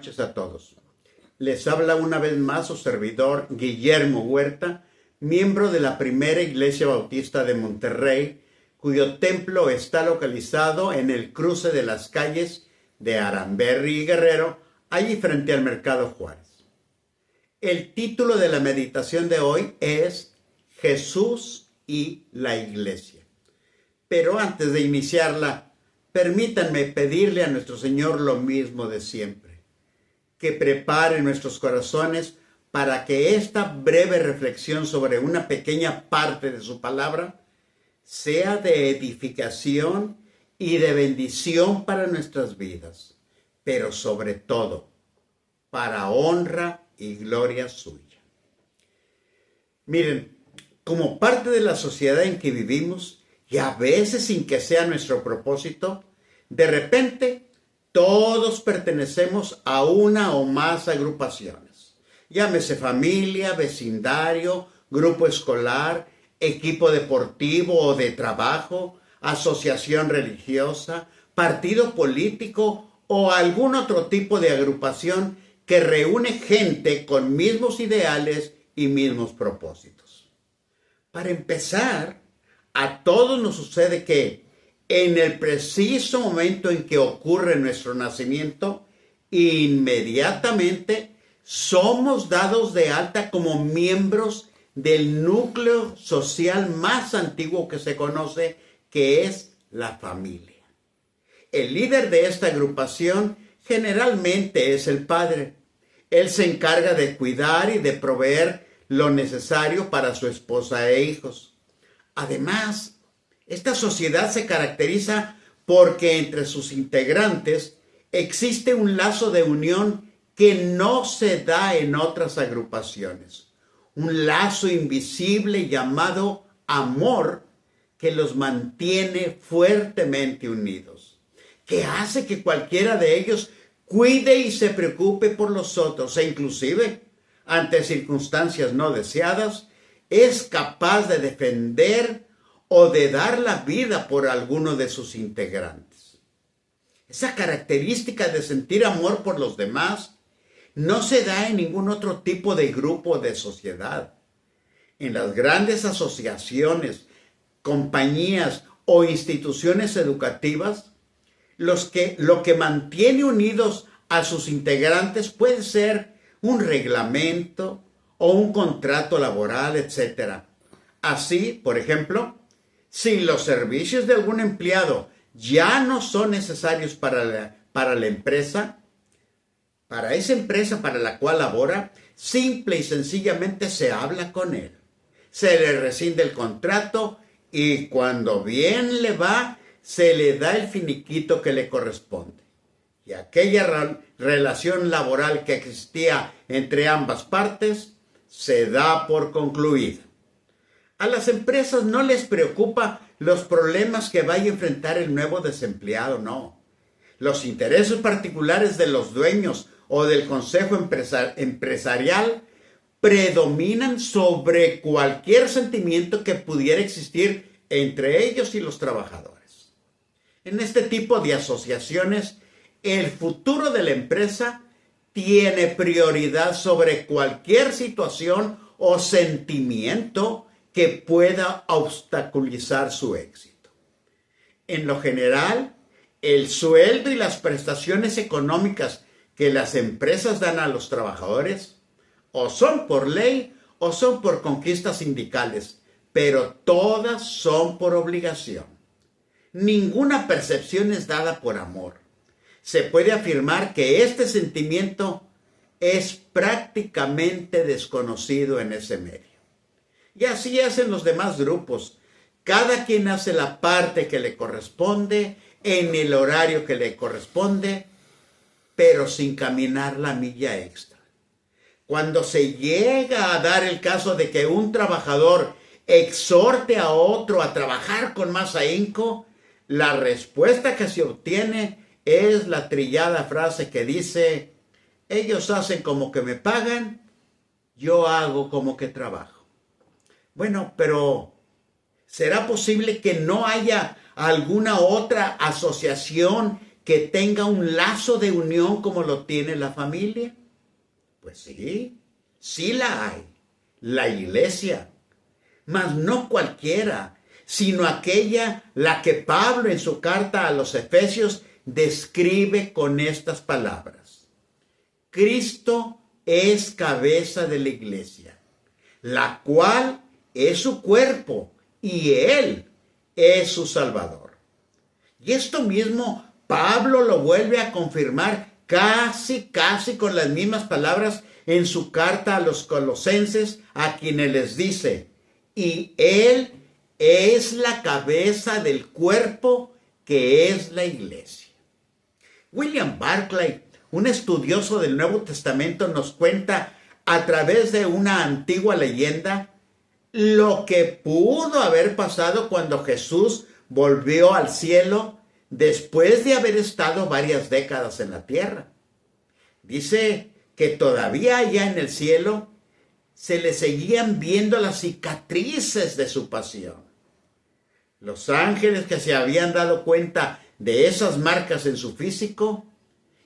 noches a todos. Les habla una vez más su servidor Guillermo Huerta, miembro de la Primera Iglesia Bautista de Monterrey, cuyo templo está localizado en el cruce de las calles de Aramberri y Guerrero, allí frente al Mercado Juárez. El título de la meditación de hoy es Jesús y la Iglesia. Pero antes de iniciarla, permítanme pedirle a nuestro Señor lo mismo de siempre, que prepare nuestros corazones para que esta breve reflexión sobre una pequeña parte de su palabra sea de edificación y de bendición para nuestras vidas, pero sobre todo, para honra y gloria suya. Miren, como parte de la sociedad en que vivimos, y a veces sin que sea nuestro propósito, de repente todos pertenecemos a una o más agrupaciones. Llámese familia, vecindario, grupo escolar, equipo deportivo o de trabajo, asociación religiosa, partido político o algún otro tipo de agrupación que reúne gente con mismos ideales y mismos propósitos. Para empezar, a todos nos sucede que en el preciso momento en que ocurre nuestro nacimiento, inmediatamente somos dados de alta como miembros del núcleo social más antiguo que se conoce, que es la familia. El líder de esta agrupación generalmente es el padre. Él se encarga de cuidar y de proveer lo necesario para su esposa e hijos. Además, esta sociedad se caracteriza porque entre sus integrantes existe un lazo de unión que no se da en otras agrupaciones. Un lazo invisible llamado amor que los mantiene fuertemente unidos, que hace que cualquiera de ellos cuide y se preocupe por los otros e inclusive, ante circunstancias no deseadas, es capaz de defender o de dar la vida por alguno de sus integrantes. Esa característica de sentir amor por los demás no se da en ningún otro tipo de grupo de sociedad. En las grandes asociaciones, compañías o instituciones educativas, lo que mantiene unidos a sus integrantes puede ser un reglamento o un contrato laboral, etc. Así, por ejemplo, si los servicios de algún empleado ya no son necesarios para la empresa, para esa empresa para la cual labora, simple y sencillamente se habla con él. Se le rescinde el contrato y cuando bien le va, se le da el finiquito que le corresponde. Y aquella relación laboral que existía entre ambas partes se da por concluida. A las empresas no les preocupa los problemas que vaya a enfrentar el nuevo desempleado, no. Los intereses particulares de los dueños o del consejo empresarial predominan sobre cualquier sentimiento que pudiera existir entre ellos y los trabajadores. En este tipo de asociaciones, el futuro de la empresa tiene prioridad sobre cualquier situación o sentimiento que pueda obstaculizar su éxito. En lo general, el sueldo y las prestaciones económicas que las empresas dan a los trabajadores o son por ley o son por conquistas sindicales, pero todas son por obligación. Ninguna percepción es dada por amor. Se puede afirmar que este sentimiento es prácticamente desconocido en ese medio. Y así hacen los demás grupos. Cada quien hace la parte que le corresponde, en el horario que le corresponde, pero sin caminar la milla extra. Cuando se llega a dar el caso de que un trabajador exhorte a otro a trabajar con más ahínco, la respuesta que se obtiene es la trillada frase que dice: ellos hacen como que me pagan, yo hago como que trabajo. Bueno, pero ¿será posible que no haya alguna otra asociación que tenga un lazo de unión como lo tiene la familia? Pues sí, sí la hay, la iglesia, mas no cualquiera, sino aquella la que Pablo en su carta a los Efesios describe con estas palabras. Cristo es cabeza de la iglesia, la cual es su cuerpo y Él es su Salvador. Y esto mismo Pablo lo vuelve a confirmar casi con las mismas palabras en su carta a los Colosenses, a quienes les dice, y Él es la cabeza del cuerpo que es la iglesia. William Barclay, un estudioso del Nuevo Testamento, nos cuenta a través de una antigua leyenda lo que pudo haber pasado cuando Jesús volvió al cielo después de haber estado varias décadas en la tierra. Dice que todavía allá en el cielo se le seguían viendo las cicatrices de su pasión. Los ángeles que se habían dado cuenta de esas marcas en su físico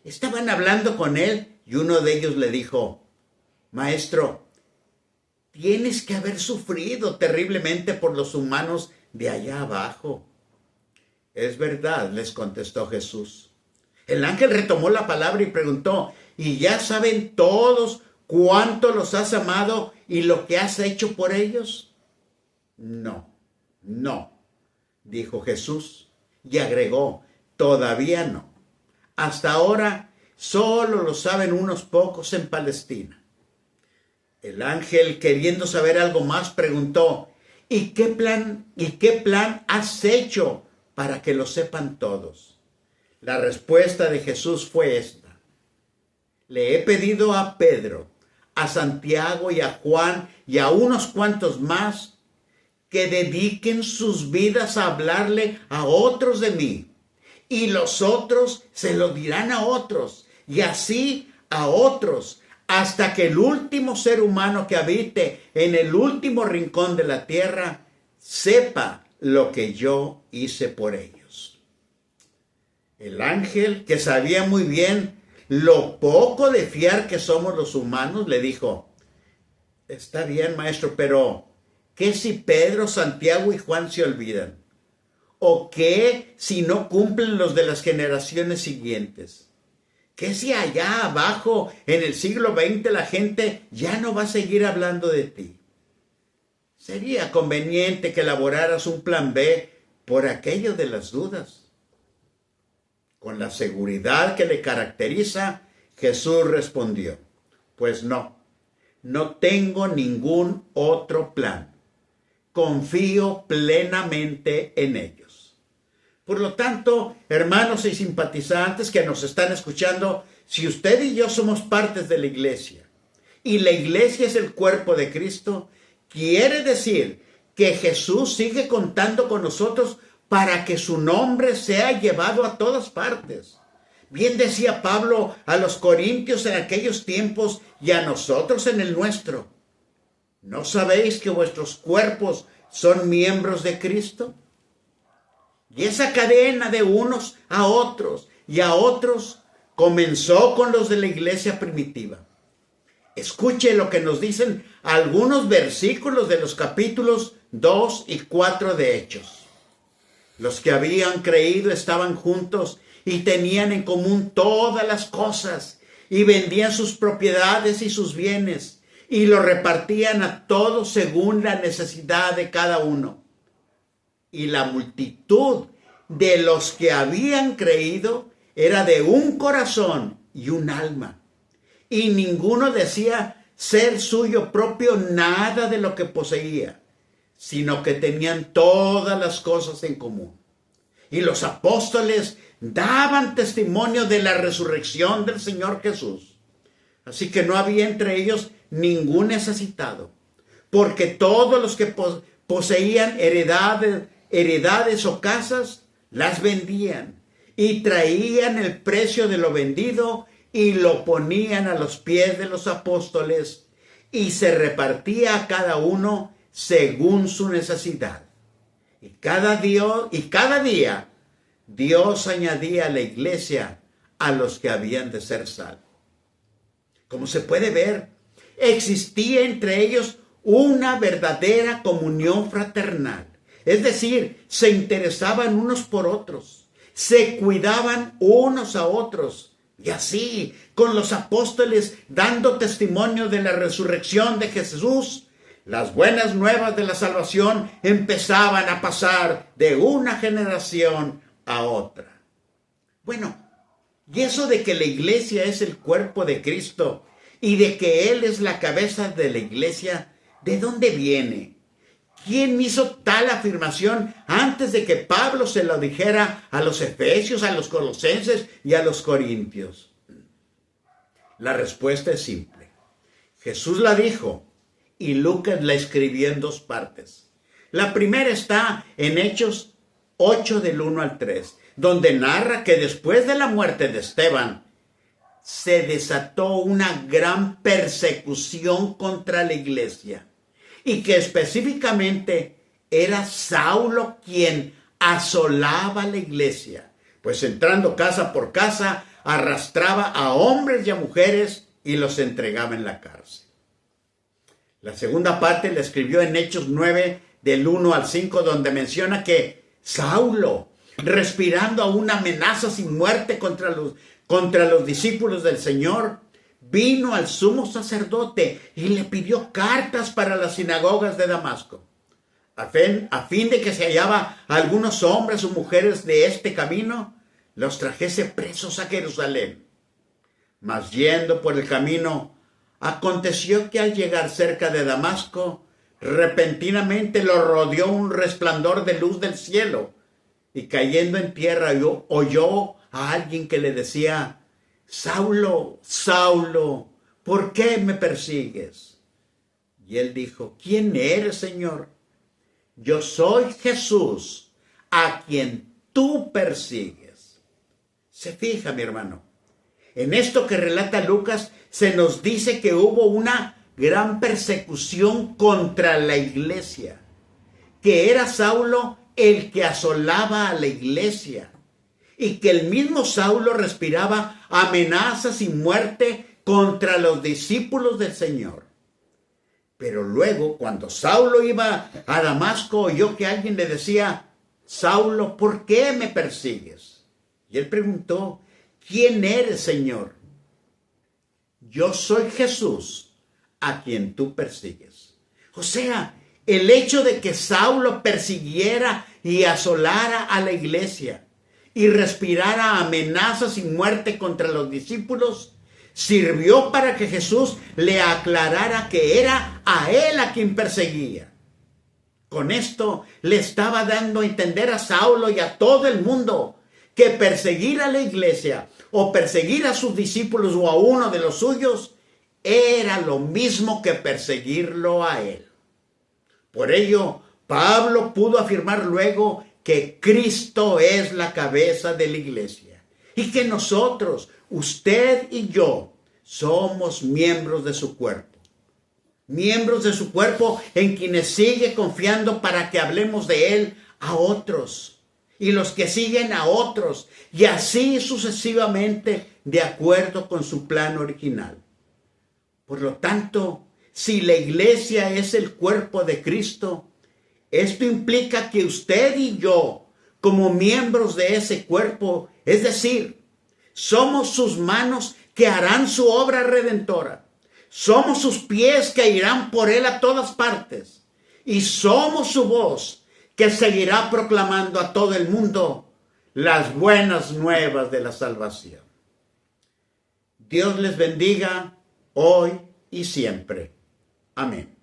estaban hablando con él y uno de ellos le dijo, Maestro, tienes que haber sufrido terriblemente por los humanos de allá abajo. Es verdad, les contestó Jesús. El ángel retomó la palabra y preguntó, ¿y ya saben todos cuánto los has amado y lo que has hecho por ellos? No, dijo Jesús, y agregó, todavía no. Hasta ahora solo lo saben unos pocos en Palestina. El ángel, queriendo saber algo más, preguntó, ¿y qué plan has hecho para que lo sepan todos? La respuesta de Jesús fue esta. Le he pedido a Pedro, a Santiago y a Juan y a unos cuantos más que dediquen sus vidas a hablarle a otros de mí. Y los otros se lo dirán a otros y así a otros, hasta que el último ser humano que habite en el último rincón de la tierra sepa lo que yo hice por ellos. El ángel, que sabía muy bien lo poco de fiar que somos los humanos, le dijo, está bien, maestro, pero ¿qué si Pedro, Santiago y Juan se olvidan? ¿O qué si no cumplen los de las generaciones siguientes? ¿Qué si allá abajo en el siglo XX la gente ya no va a seguir hablando de ti? Sería conveniente que elaboraras un plan B por aquello de las dudas. Con la seguridad que le caracteriza, Jesús respondió, pues no tengo ningún otro plan. Confío plenamente en ellos. Por lo tanto, hermanos y simpatizantes que nos están escuchando, si usted y yo somos partes de la iglesia y la iglesia es el cuerpo de Cristo, quiere decir que Jesús sigue contando con nosotros para que su nombre sea llevado a todas partes. Bien decía Pablo a los corintios en aquellos tiempos y a nosotros en el nuestro. ¿No sabéis que vuestros cuerpos son miembros de Cristo? Y esa cadena de unos a otros y a otros comenzó con los de la iglesia primitiva. Escuche lo que nos dicen algunos versículos de los capítulos 2 y 4 de Hechos. Los que habían creído estaban juntos y tenían en común todas las cosas y vendían sus propiedades y sus bienes y lo repartían a todos según la necesidad de cada uno. Y la multitud de los que habían creído era de un corazón y un alma. Y ninguno decía ser suyo propio nada de lo que poseía, sino que tenían todas las cosas en común. Y los apóstoles daban testimonio de la resurrección del Señor Jesús. Así que no había entre ellos ningún necesitado, porque todos los que poseían heredades o casas, las vendían y traían el precio de lo vendido y lo ponían a los pies de los apóstoles y se repartía a cada uno según su necesidad. Y cada día Dios añadía a la iglesia a los que habían de ser salvos. Como se puede ver, existía entre ellos una verdadera comunión fraternal. Es decir, se interesaban unos por otros, se cuidaban unos a otros. Y así, con los apóstoles dando testimonio de la resurrección de Jesús, las buenas nuevas de la salvación empezaban a pasar de una generación a otra. Bueno, y eso de que la iglesia es el cuerpo de Cristo y de que Él es la cabeza de la iglesia, ¿de dónde viene? ¿Quién hizo tal afirmación antes de que Pablo se lo dijera a los efesios, a los colosenses y a los corintios? La respuesta es simple. Jesús la dijo y Lucas la escribió en dos partes. La primera está en Hechos 8 del 1 al 3, donde narra que después de la muerte de Esteban, se desató una gran persecución contra la iglesia y que específicamente era Saulo quien asolaba la iglesia, pues entrando casa por casa arrastraba a hombres y a mujeres y los entregaba en la cárcel. La segunda parte la escribió en Hechos 9 del 1 al 5, donde menciona que Saulo, respirando aún amenazas y muerte contra los discípulos del Señor, vino al sumo sacerdote y le pidió cartas para las sinagogas de Damasco, a fin de que se hallaba algunos hombres o mujeres de este camino, los trajese presos a Jerusalén. Mas yendo por el camino, aconteció que al llegar cerca de Damasco, repentinamente lo rodeó un resplandor de luz del cielo, y cayendo en tierra oyó a alguien que le decía: Saulo, Saulo, ¿por qué me persigues? Y él dijo: ¿Quién eres, Señor? Yo soy Jesús, a quien tú persigues. Se fija, mi hermano, en esto que relata Lucas se nos dice que hubo una gran persecución contra la iglesia, que era Saulo el que asolaba a la iglesia, y que el mismo Saulo respiraba amenazas y muerte contra los discípulos del Señor. Pero luego, cuando Saulo iba a Damasco, oyó que alguien le decía: Saulo, ¿por qué me persigues? Y él preguntó: ¿quién eres, Señor? Yo soy Jesús, a quien tú persigues. O sea, el hecho de que Saulo persiguiera y asolara a la iglesia y respirara amenazas y muerte contra los discípulos, sirvió para que Jesús le aclarara que era a él a quien perseguía. Con esto le estaba dando a entender a Saulo y a todo el mundo que perseguir a la iglesia o perseguir a sus discípulos o a uno de los suyos era lo mismo que perseguirlo a él. Por ello, Pablo pudo afirmar luego que Cristo es la cabeza de la iglesia y que nosotros, usted y yo, somos miembros de su cuerpo. Miembros de su cuerpo en quienes sigue confiando para que hablemos de él a otros y los que siguen a otros y así sucesivamente de acuerdo con su plan original. Por lo tanto, si la iglesia es el cuerpo de Cristo, esto implica que usted y yo, como miembros de ese cuerpo, es decir, somos sus manos que harán su obra redentora. Somos sus pies que irán por él a todas partes. Y somos su voz que seguirá proclamando a todo el mundo las buenas nuevas de la salvación. Dios les bendiga hoy y siempre. Amén.